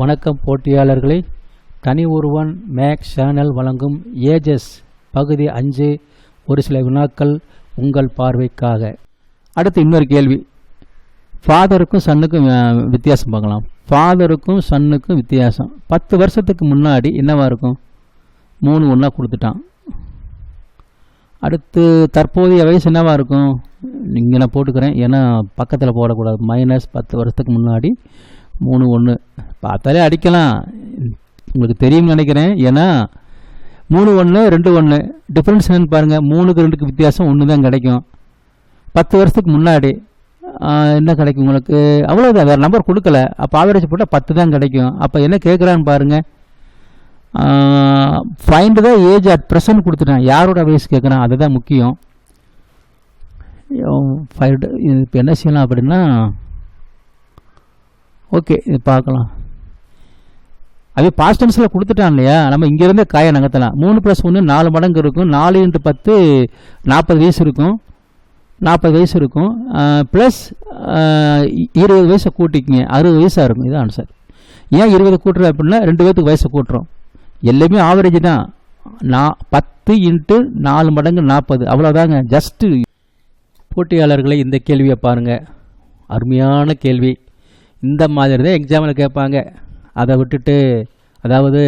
வணக்கம் போட்டியாளர்களே, தனி ஒருவன் மேக்ஸ் சேனல் வழங்கும் ஏஜஸ் பகுதி 5 ஒரு சில வினாக்கள் உங்கள் பார்வைக்காக. அடுத்து இன்னொரு கேள்வி. ஃபாதருக்கும் சன்னுக்கும் வித்தியாசம் பார்க்கலாம். ஃபாதருக்கும் சன்னுக்கும் வித்தியாசம் 10 வருஷத்துக்கு முன்னாடி என்னவா இருக்கும்? 3 ஒன்றா கொடுத்துட்டான். அடுத்து தற்போதைய வயசு என்னவா இருக்கும்? இங்கே நான் போட்டுக்கிறேன், ஏன்னா பக்கத்தில் போடக்கூடாது. -10 வருஷத்துக்கு முன்னாடி 3 1 பார்த்தாலே அடிக்கலாம், உங்களுக்கு தெரியும்னு நினைக்கிறேன். ஏன்னா 3 1 2 1 டிஃப்ரென்ஸ் என்னன்னு பாருங்கள். 3க்கு 2க்கு வித்தியாசம் 1 தான் கிடைக்கும். 10 வருஷத்துக்கு முன்னாடி என்ன கிடைக்கும் உங்களுக்கு? அவ்வளோதான், வேறு நம்பர் கொடுக்கல. அப்போ ஆவரேஜ் போட்டால் 10 தான் கிடைக்கும். அப்போ என்ன கேட்குறான்னு பாருங்கள். Find the age at present கொடுத்துட்டான். யாரோட வயசு கேட்குறான், அதுதான் முக்கியம். இப்போ என்ன செய்யலாம் அப்படின்னா, ஓகே இது பார்க்கலாம். அது பாஸ்ட் டென்ஸில் கொடுத்துட்டான் இல்லையா, நம்ம இங்கேருந்தே காயை நகர்த்தலாம். 3 + 1 4 மடங்கு இருக்கும். 4 × 10 40 வயசு இருக்கும். 40 வயசு இருக்கும். ப்ளஸ் 20 வயசை கூட்டிக்குங்க, 60 வயசாக இருக்கும். இது ஆன்சர். ஏன் 20 கூட்டுறோம் அப்படின்னா 2 பேர்த்துக்கு வயசை கூட்டுறோம். எல்லாமே ஆவரேஜ் தான். 10 × 4 மடங்கு 40, அவ்வளோதாங்க. ஜஸ்ட்டு போட்டியாளர்களை இந்த கேள்வியை பாருங்கள், அருமையான கேள்வி. இந்த மாதிரி தான் எக்ஸாமில் கேட்பாங்க. அதை விட்டுட்டு, அதாவது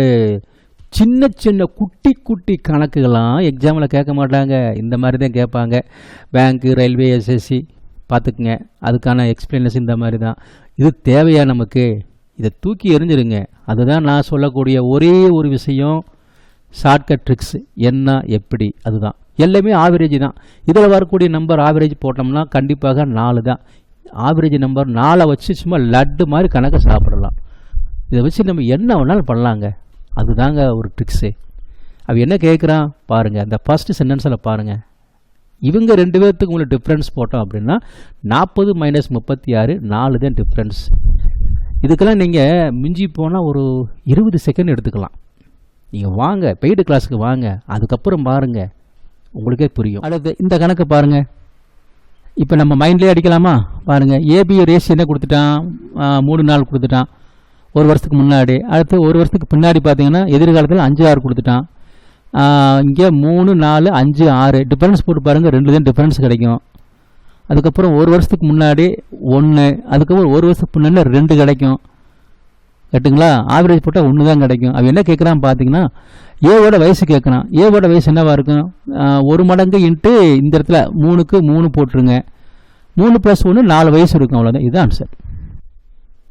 சின்ன சின்ன குட்டி குட்டி கணக்குகள்லாம் எக்ஸாமில் கேட்க மாட்டாங்க. இந்த மாதிரி தான் கேட்பாங்க. பேங்க்கு, ரயில்வே, எஸ்எஸ்சி பார்த்துக்குங்க. அதுக்கான எக்ஸ்பிளனேஷன் இந்த மாதிரி தான். இது தேவையா நமக்கு? இதை தூக்கி எறிஞ்சிருங்க. அதுதான் நான் சொல்லக்கூடிய ஒரே ஒரு விஷயம். ஷார்ட்கட் ட்ரிக்ஸ் என்ன எப்படி, அதுதான். எல்லாமே ஆவரேஜ் தான். இதில் வரக்கூடிய நம்பர் ஆவரேஜ் போட்டோம்னா கண்டிப்பாக 4 தான். ஆவரேஜ் நம்பர் 4 வச்சு சும்மா லட்டு மாதிரி கணக்கை சாப்பிடலாம். இதை வச்சு நம்ம என்ன வேணாலும் பண்ணலாங்க. அதுதாங்க ஒரு ட்ரிக்ஸு. அவன் என்ன கேட்குறான் பாருங்கள். அந்த ஃபஸ்ட்டு சென்டென்ஸில் பாருங்கள். இவங்க 2 பேர்த்துக்கு உங்களுக்கு டிஃப்ரென்ஸ் போட்டோம் அப்படின்னா 40 - 36 4 தான் டிஃப்ரென்ஸ். இதுக்கெல்லாம் நீங்கள் மிஞ்சி போனால் ஒரு 20 செகண்ட் எடுத்துக்கலாம். நீங்கள் வாங்க, பெய்டு கிளாஸுக்கு வாங்க, அதுக்கப்புறம் பாருங்கள், உங்களுக்கே புரியும். அடுத்து இந்த கணக்கு பாருங்கள். இப்போ நம்ம மைண்ட்லேயே அடிக்கலாமா? பாருங்கள். ஏபி ரேஷியோ என்ன கொடுத்துட்டான்? 3 4 கொடுத்துட்டான் 1 வருஷத்துக்கு முன்னாடி. அடுத்து 1 வருஷத்துக்கு பின்னாடி பார்த்தீங்கன்னா எதிர்காலத்தில் 5 6 கொடுத்துட்டான். இங்கே 3 4 5 6 டிஃப்ரென்ஸ் போட்டு பாருங்கள், 2 தான் டிஃப்ரென்ஸ் கிடைக்கும். அதுக்கப்புறம் 1 வருஷத்துக்கு முன்னாடி 1, அதுக்கப்புறம் 1 வருஷத்துக்கு முன்னாடி 2 கிடைக்கும். கேட்டுங்களா? ஆவரேஜ் போட்டால் 1 தான் கிடைக்கும். அவன் என்ன கேட்குறான் பார்த்தீங்கன்னா, ஏவோட வயசு கேட்குறான். ஏவோட வயசு என்னவா இருக்கும்? 1 மடங்கு இன்ட்டு இந்த இடத்துல 3க்கு 3 போட்டுருங்க. 3 + 1 4 வயசு இருக்கும், அவ்வளோதான். இதுதான் ஆன்சர்.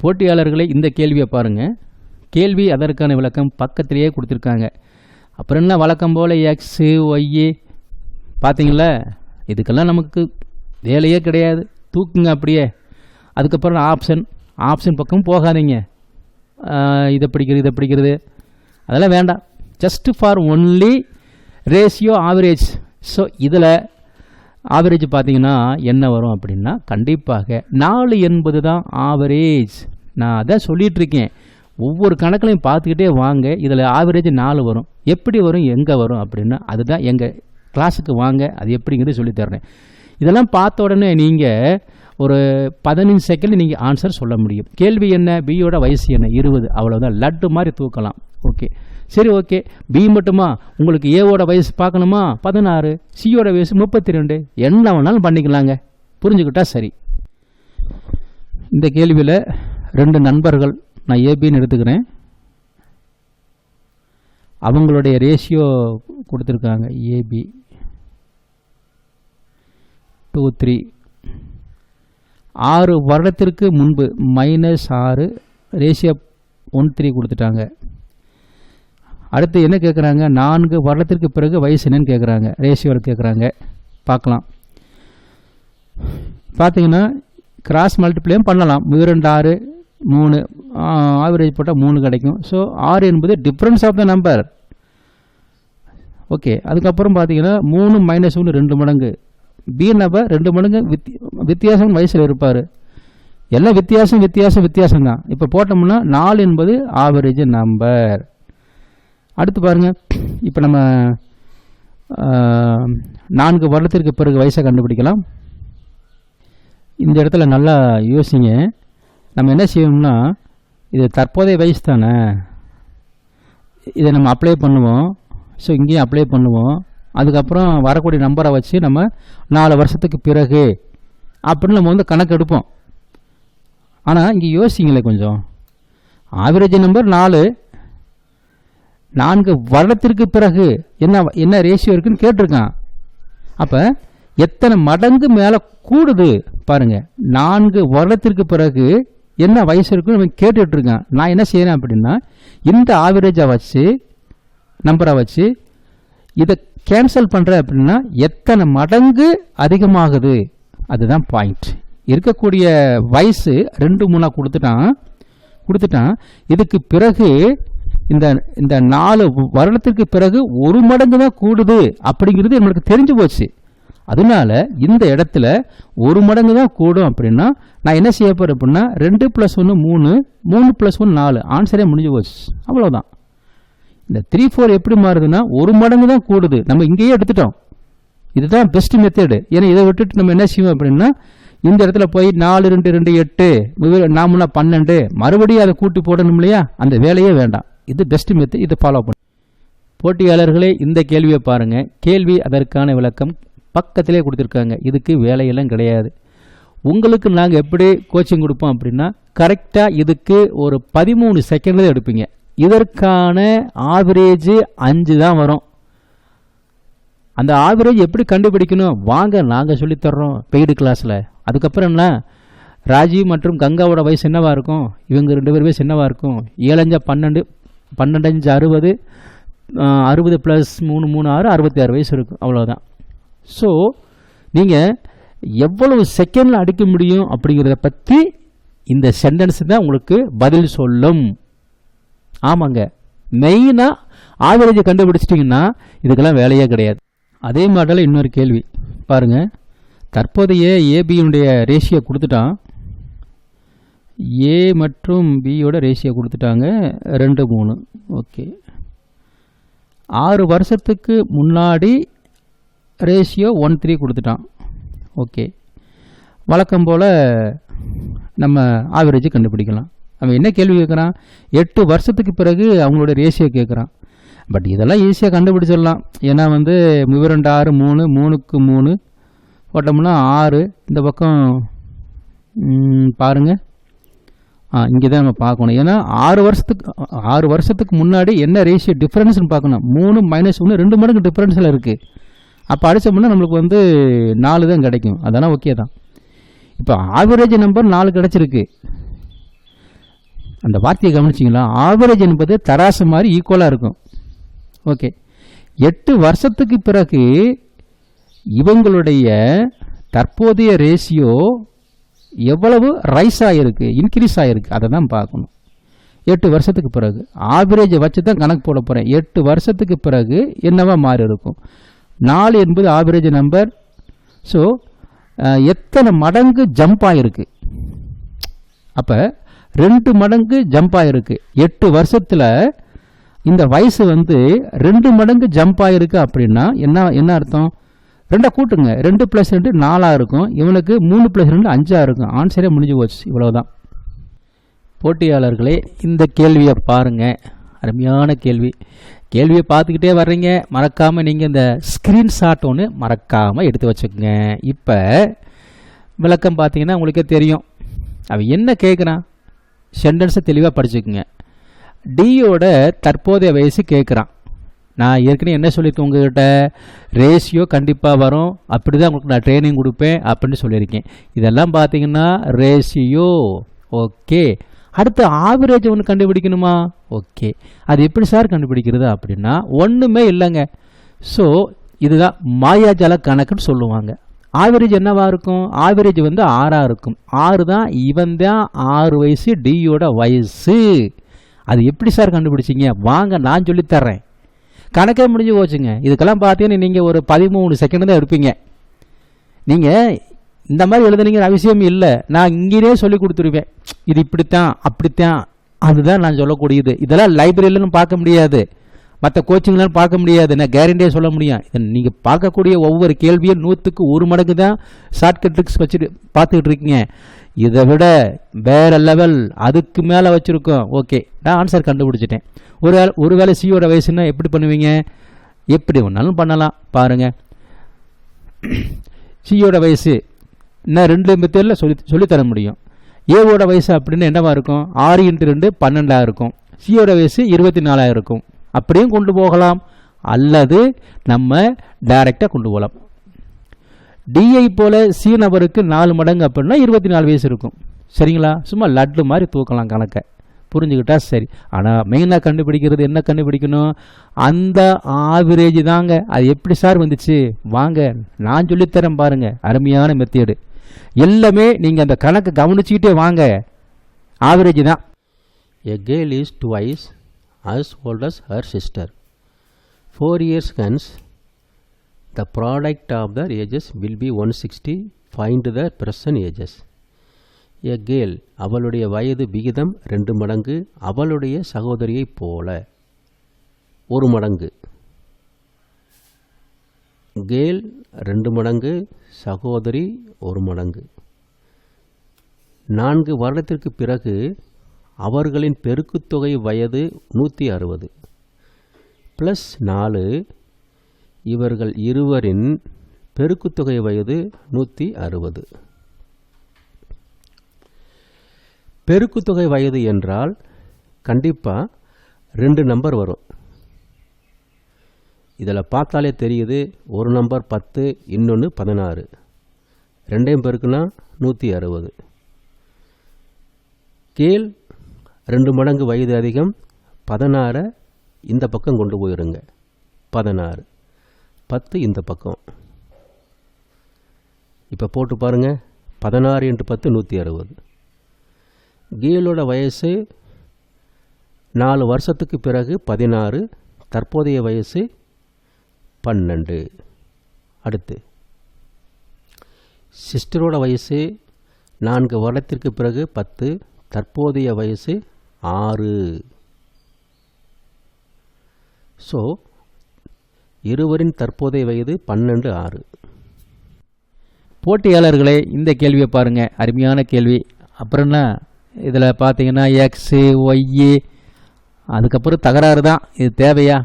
போட்டியாளர்களை இந்த கேள்வியை பாருங்கள். கேள்வி அதற்கான விளக்கம் பக்கத்திலேயே கொடுத்துருக்காங்க. அப்புறம் என்ன, வழக்கம் போல் எக்ஸு ஒய்யு பார்த்தீங்களா? இதுக்கெல்லாம் நமக்கு வேலையே கிடையாது, தூக்குங்க அப்படியே. அதுக்கப்புறம் ஆப்ஷன் பக்கம் போகாதீங்க. இதை பிடிக்கிறது அதெல்லாம் வேண்டாம். Just for only ratio average. So இதில் ஆவரேஜ் பார்த்தீங்கன்னா என்ன வரும் அப்படின்னா, கண்டிப்பாக 4 என்பது தான் ஆவரேஜ். நான் அதான் சொல்லிகிட்ருக்கேன். ஒவ்வொரு கணக்குலையும் பார்த்துக்கிட்டே வாங்க. இதில் ஆவரேஜ் 4 வரும். எப்படி வரும், எங்கே வரும் அப்படின்னா, அதுதான் எங்கள் கிளாஸுக்கு வாங்க, அது எப்படிங்கிறது சொல்லித்தர்றேன். இதெல்லாம் பார்த்த உடனே நீங்கள் ஒரு 15 செகண்ட் நீங்கள் ஆன்சர் சொல்ல முடியும். கேள்வி என்ன? பியோட வயசு என்ன? 20, அவ்வளோதான். லட்டு மாதிரி தூக்கலாம். ஓகே, சரி, ஓகே. பி மட்டுமா? உங்களுக்கு ஏவோட வயசு பார்க்கணுமா? 16, சியோட வயசு 32. என்ன வேணாலும் பண்ணிக்கலாங்க, புரிஞ்சுக்கிட்டா சரி. இந்த கேள்வியில் 2 நண்பர்கள், நான் ஏபின்னு எடுத்துக்கிறேன். அவங்களுடைய ரேஷியோ கொடுத்துருக்காங்க. ஏபி 2 3. 6 வருடத்திற்கு முன்பு -6 ரேஷியோ 1 3 கொடுத்துட்டாங்க. அடுத்து என்ன கேட்குறாங்க? 4 வருடத்திற்கு பிறகு வயசு என்னன்னு கேட்குறாங்க, ரேஷியோவில் கேட்குறாங்க. பார்க்கலாம். பார்த்தீங்கன்னா கிராஸ் மல்டிப்ளையும் பண்ணலாம். 2 6 3, ஆவரேஜ் போட்டால் 3 கிடைக்கும். ஸோ 6 என்பது difference of the number. Okay. அதுக்கப்புறம் பார்த்தீங்கன்னா 3 - 1 2 மடங்கு. பி நபர் 2 மடங்கு வித்தியாசம் வயசில் இருப்பார். எல்லாம் வித்தியாசம் தான். இப்போ போட்டோம்னா 4 என்பது ஆவரேஜ் நம்பர். அடுத்து பாருங்கள். இப்போ நம்ம 4 வருடத்திற்கு பிறகு வயசை கண்டுபிடிக்கலாம். இந்த இடத்துல நல்லா யோசிங்க. நம்ம என்ன செய்யணும்னா இது தற்போதைய வயசு தானே, இதை நம்ம அப்ளை பண்ணுவோம். ஸோ இங்கேயும் அப்ளை பண்ணுவோம். அதுக்கப்புறம் வரக்கூடிய நம்பரை வச்சு நம்ம 4 வருஷத்துக்கு பிறகு அப்படின்னு நம்ம வந்து கணக்கு எடுப்போம். ஆனால் இங்கே யோசிங்களே கொஞ்சம், ஆவரேஜ் நம்பர் 4 வருடத்திற்கு பிறகு என்ன ரேஷியோ இருக்குன்னு கேட்டிருக்கான். அப்போ எத்தனை மடங்கு மேலே கூடுது பாருங்க. 4 வருடத்திற்கு பிறகு என்ன வயசு இருக்குன்னு நம்ம கேட்டுட்ருக்கான். நான் என்ன செய்கிறேன் அப்படின்னா, இந்த ஆவரேஜை வச்சு நம்பரை வச்சு இதை கேன்சல் பண்ணுறேன் அப்படின்னா எத்தனை மடங்கு அதிகமாகுது, அதுதான் பாயிண்ட். இருக்கக்கூடிய வயசு 2 3 கொடுத்துட்டான். இதுக்கு பிறகு இந்த 4 வருடத்திற்கு பிறகு 1 மடங்கு தான் கூடுது அப்படிங்கிறது நம்மளுக்கு தெரிஞ்சு போச்சு. அதனால இந்த இடத்துல 1 மடங்கு தான் கூடும் அப்படின்னா நான் என்ன செய்ய போகிறேன் அப்படின்னா 2 + 1 3, 3 + 1 4, ஆன்சரே முடிஞ்சு போச்சு. அவ்வளோதான். இந்த 3 4 எப்படி மாறுதுன்னா 1 மடங்கு தான் கூடுது. நம்ம இங்கேயே எடுத்துட்டோம். இதுதான் பெஸ்ட் மெத்தேடு. ஏன்னா இதை விட்டுட்டு நம்ம என்ன செய்வோம் அப்படின்னா இந்த இடத்துல போய் 4 2 2 8 நாம 12 மறுபடியும் அதை கூட்டி போடணும் இல்லையா, அந்த வேலையே வேண்டாம். இது பெஸ்ட் மெத்தட். இதை ஃபாலோ பண்ணு. போட்டியாளர்களே, இந்த கேள்வியை பாருங்கள். கேள்வி அதற்கான விளக்கம் பக்கத்திலே கொடுத்துருக்காங்க. இதுக்கு வேலையெல்லாம் கிடையாது. உங்களுக்கு நாங்கள் எப்படி கோச்சிங் கொடுப்போம் அப்படின்னா கரெக்டாக இதுக்கு ஒரு 13 செகண்ட் தான் எடுப்பீங்க. இதற்கான ஆவரேஜ் 5 தான் வரும். அந்த ஆவரேஜ் எப்படி கண்டுபிடிக்கணும் வாங்க நாங்கள் சொல்லித்தர்றோம் பெய்டு கிளாஸில். அதுக்கப்புறம் என்ன, ராஜீவ் மற்றும் கங்காவோட வயசு என்னவா இருக்கும், இவங்க 2 பேர் வயசு என்னவா இருக்கும், 7 5 12, 12 5 60, 60 + 3 3 6, 66 வயசு இருக்கும். அவ்வளோதான். ஸோ நீங்கள் எவ்வளவு செகண்டில் அடிக்க முடியும் அப்படிங்கிறத பற்றி இந்த சென்டென்ஸ் தான் உங்களுக்கு பதில் சொல்லும். ஆமாங்க, மெயினாக ஆவரேஜை கண்டுபிடிச்சிட்டிங்கன்னா இதுக்கெல்லாம் வேலையே கிடையாது. அதே மாடலில் இன்னொரு கேள்வி பாருங்கள். தற்போதைய ஏபியுடைய ரேஷியோ கொடுத்துட்டான். ஏ மற்றும் பியோட ரேஷியோ கொடுத்துட்டாங்க 2 3. ஓகே, 6 வருஷத்துக்கு முன்னாடி ரேஷியோ 1:3 கொடுத்துட்டான். ஓகே, வழக்கம் போல் நம்ம ஆவரேஜ் கண்டுபிடிக்கலாம். அவன் என்ன கேள்வி கேட்குறான், 8 வருஷத்துக்கு பிறகு அவங்களோட ரேஷியோ கேட்குறான். பட் இதெல்லாம் ஈஸியாக கண்டுபிடிச்சிடலாம். ஏன்னா வந்து 2 6 3, 3க்கு 3 போட்டோம்னா 6. இந்த பக்கம் பாருங்கள், இங்கே தான் நம்ம பார்க்கணும். ஏன்னா 6 வருஷத்துக்கு முன்னாடி என்ன ரேஷியோ டிஃப்ரென்ஸ்னு பார்க்கணும். 3 - 1 2 மடங்கு டிஃப்ரென்ஸில் இருக்குது. அப்போ அடித்தோம்னா நம்மளுக்கு வந்து 4 தான் கிடைக்கும். அதெல்லாம் ஓகே தான். இப்போ ஆவரேஜ் நம்பர் 4 கிடச்சிருக்கு. அந்த வார்த்தையை கவனிச்சிங்களா, ஆவரேஜ் என்பது தராசு மாதிரி ஈக்குவலாக இருக்கும். ஓகே, 8 வருஷத்துக்கு பிறகு இவங்களுடைய தற்போதைய ரேஷியோ எவ்வளவு ரைஸ் ஆகிருக்கு, இன்க்ரீஸ் ஆகிருக்கு, அதை தான் பார்க்கணும். 8 வருஷத்துக்கு பிறகு ஆவரேஜை வச்சு தான் கணக்கு போட போகிறேன். 8 வருஷத்துக்கு பிறகு என்னவா மாறி இருக்கும். 4 என்பது ஆவரேஜ் நம்பர். ஸோ எத்தனை மடங்கு ஜம்ப் ஆகிருக்கு, அப்போ 2 மடங்கு ஜம்ப் ஆகிருக்கு. 8 வருஷத்தில் இந்த வயசு வந்து 2 மடங்கு ஜம்ப் ஆகிருக்கு அப்படின்னா என்ன அர்த்தம், 2 கூட்டுங்க, 2 + 2 4 இருக்கும். இவனுக்கு 3 + 2 5 இருக்கும். ஆன்சரே முடிஞ்சு போச்சு. இவ்வளவுதான். போட்டியாளர்களே, இந்த கேள்வியை பாருங்கள். அருமையான கேள்வி. கேள்வியை பார்த்துக்கிட்டே வர்றீங்க. மறக்காமல் நீங்கள் இந்த ஸ்க்ரீன்ஷாட் ஒன்று மறக்காமல் எடுத்து வச்சுக்கோங்க. இப்போ விளக்கம் பார்த்தீங்கன்னா உங்களுக்கே தெரியும். அவன் என்ன கேட்குறான், சென்டென்ஸை தெளிவாக படிச்சுக்குங்க. டியோட தற்போதைய வயசு கேட்குறான். நான் ஏற்கனவே என்ன சொல்லியிருக்கேன் உங்ககிட்ட, ரேஷியோ கண்டிப்பாக வரும், அப்படி தான் உங்களுக்கு நான் ட்ரைனிங் கொடுப்பேன் அப்படின்னு சொல்லியிருக்கேன். இதெல்லாம் பார்த்தீங்கன்னா ரேஷியோ. ஓகே, அடுத்து ஆவரேஜ் ஒன்று கண்டுபிடிக்கணுமா. ஓகே, அது எப்படி சார் கண்டுபிடிக்கிறது அப்படின்னா ஒன்றுமே இல்லைங்க. ஸோ இதுதான் மாயாஜால கணக்குன்னு சொல்லுவாங்க. ஆவரேஜ் என்னவா இருக்கும், ஆவரேஜ் வந்து 6 இருக்கும். 6 தான், இவன் தான் 6 வயசு டியோட வயசு. அது எப்படி சார் கண்டுபிடிச்சிங்க வாங்க நான் சொல்லித்தர்றேன். கணக்கே முடிஞ்சு போச்சுங்க. இதுக்கெல்லாம் பார்த்தீங்கன்னா நீங்கள் ஒரு 13 செகண்ட் தான் எடுப்பீங்க. நீங்கள் இந்த மாதிரி எழுதுனீங்கிற அவசியம் இல்லை. நான் இங்கேயே சொல்லி கொடுத்துருவேன். இது இப்படித்தான் அப்படித்தான், அதுதான் நான் சொல்லக்கூடியது. இதெல்லாம் லைப்ரரியிலும் பார்க்க முடியாது, மற்ற கோச்சிங்லாம் பார்க்க முடியாது. நான் கேரண்டியாக சொல்ல முடியும். இதை நீங்கள் பார்க்கக்கூடிய ஒவ்வொரு கேள்வியும் 100க்கு 1 மடங்கு தான் ஷார்ட்கட் ட்ரிக்ஸ் வச்சுட்டு பார்த்துக்கிட்டு இருக்கீங்க. இதை விட வேற லெவல் அதுக்கு மேலே வச்சுருக்கோம். ஓகே, நான் ஆன்சர் கண்டுபிடிச்சிட்டேன். ஒருவேளை சியோட வயசுன்னா எப்படி பண்ணுவீங்க? எப்படி ஒன்றாலும் பண்ணலாம். பாருங்கள், சியோட வயசு இன்னும் 2 மெத்தடில் சொல்லித்தர முடியும். ஏவோட வயசு அப்படின்னு என்னவா இருக்கும்? 6 × 2 12 இருக்கும். சியோட வயசு 24 இருக்கும். அப்படியும் கொண்டு போகலாம், அல்லது நம்ம டைரெக்டாக கொண்டு போகலாம். டிஐ போல சி நபருக்கு 4 மடங்கு அப்படின்னா 24 வயசு இருக்கும். சரிங்களா? சும்மா லட்டு மாதிரி தூக்கலாம் கணக்கை, புரிஞ்சுக்கிட்டா சரி. ஆனால் மெயினாக கண்டுபிடிக்கிறது என்ன கண்டுபிடிக்கணும்? அந்த ஆவரேஜ் தாங்க. அது எப்படி சார் வந்துச்சு? வாங்க நான் சொல்லித்தரேன் பாருங்க, அருமையான மெத்தேடு. எல்லாமே நீங்கள் அந்த கணக்கை கவனிச்சுக்கிட்டே வாங்க. ஆவரேஜ் தான். A girl is twice as old as her sister. 4 years hence, the product of their ages will be 160. Find their present ages. A girl, அவளுடைய வயது விகிதம் 2 மடங்கு அவளுடைய சகோதரியைப் போல 1 மடங்கு. கேர்ள் 2 மடங்கு, சகோதரி 1 மடங்கு. 4 வருடத்திற்கு பிறகு அவர்களின் பெருக்குத்தொகை வயது 160 + 4. இவர்கள் இருவரின் பெருக்குத்தொகை வயது 160. பெருக்குத்தொகை வயது என்றால் கண்டிப்பாக 2 நம்பர் வரும். இதில் பார்த்தாலே தெரியுது, ஒரு நம்பர் 10, இன்னொன்று 16. 2ஐயும் பெருக்குனா 160. கேள் 2 மடங்கு வயது அதிகம், 16 இந்த பக்கம் கொண்டு போயிருங்க. 16, 10 இந்த பக்கம். இப்போ போட்டு பாருங்கள், 16 × 10 160. கேளோட வயசு 4 வருஷத்துக்கு பிறகு 16, தற்போதைய வயசு 12. அடுத்து சிஸ்டரோட வயசு 4 வருடத்திற்கு பிறகு 10, தற்போதைய வயசு 6. ஸோ இருவரின் தற்போதைய வயது 12, 6. போட்டியாளர்களே, இந்த கேள்வியை பாருங்கள், அருமையான கேள்வி. அப்புறம்னா இதில் பார்த்தீங்கன்னா எக்ஸு ஒய்யு அதுக்கப்புறம் தகராறு தான். இது தேவையா?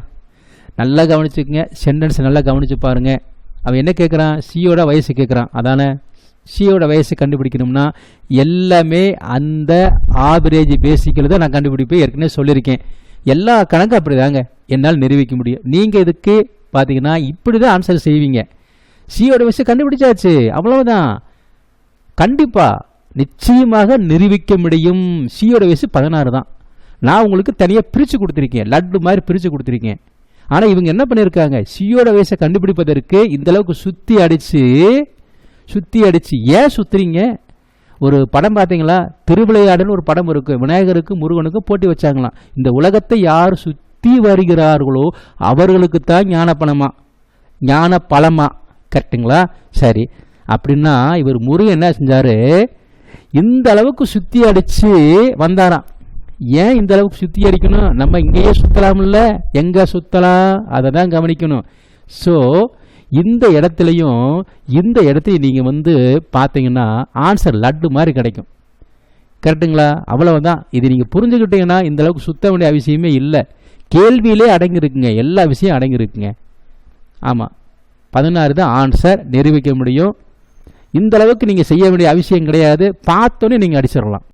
நல்லா கவனிச்சுக்கங்க, சென்டென்ஸ் நல்லா கவனித்து பாருங்கள். அவன் என்ன கேட்குறான்? சியோட வயசு கேட்குறான். அதானே, சியோட வயசு கண்டுபிடிக்கணும்னா எல்லாமே அந்த ஆவரேஜ் பேசிக்கில் தான் நான் கண்டுபிடிப்பேன். ஏற்கனவே சொல்லியிருக்கேன், எல்லா கணக்கும் அப்படி தாங்க என்னால் நிரூபிக்க முடியும். நீங்கள் இதுக்கு பார்த்தீங்கன்னா இப்படி தான் ஆன்சர் செய்வீங்க. சியோட வயசு கண்டுபிடிச்சாச்சு, அவ்வளவுதான். கண்டிப்பாக நிச்சயமாக நிரூபிக்க முடியும். சியோட வயசு 16 தான். நான் உங்களுக்கு தனியாக பிரித்து கொடுத்துருக்கேன், லட்டு மாதிரி பிரித்து கொடுத்துருக்கேன். ஆனால் இவங்க என்ன பண்ணியிருக்காங்க? சியோட வயசை கண்டுபிடிப்பதற்கு இந்தளவுக்கு சுற்றி அடித்து ஏன் சுற்றுறீங்க? ஒரு படம் பார்த்தீங்களா? திருவிளையாடுன்னு ஒரு படம் இருக்குது. விநாயகருக்கும் முருகனுக்கும் போட்டி வச்சாங்களாம். இந்த உலகத்தை யார் சுற்றி வருகிறார்களோ அவர்களுக்கு தான் ஞான பழமா. கரெக்டுங்களா? சரி, அப்படின்னா இவர் முருகன் என்ன செஞ்சார்? இந்த அளவுக்கு சுற்றி அடித்து வந்தாராம். ஏன் இந்த அளவுக்கு சுற்றி அடிக்கணும்? நம்ம இங்கேயே சுற்றலாம்ல, எங்கே சுற்றலாம் அதை தான் கவனிக்கணும். ஸோ இந்த இடத்துலையும் நீங்கள் பார்த்தீங்கன்னா ஆன்சர் லட்டு மாதிரி கிடைக்கும். கரெக்டுங்களா? அவ்வளவுதான். இது நீங்கள் புரிஞ்சுக்கிட்டீங்கன்னா இந்த அளவுக்கு சுற்ற வேண்டிய அவசியமே இல்லை. கேள்வியிலே அடங்கியிருக்குங்க, எல்லா விஷயம் அடங்கியிருக்குங்க. ஆமாம், 16 தான் ஆன்சர், நிரூபிக்க முடியும். இந்த அளவுக்கு நீங்கள் செய்ய வேண்டிய அவசியம் கிடையாது. பார்த்தோன்னே நீங்கள் அடிச்சிடலாம்.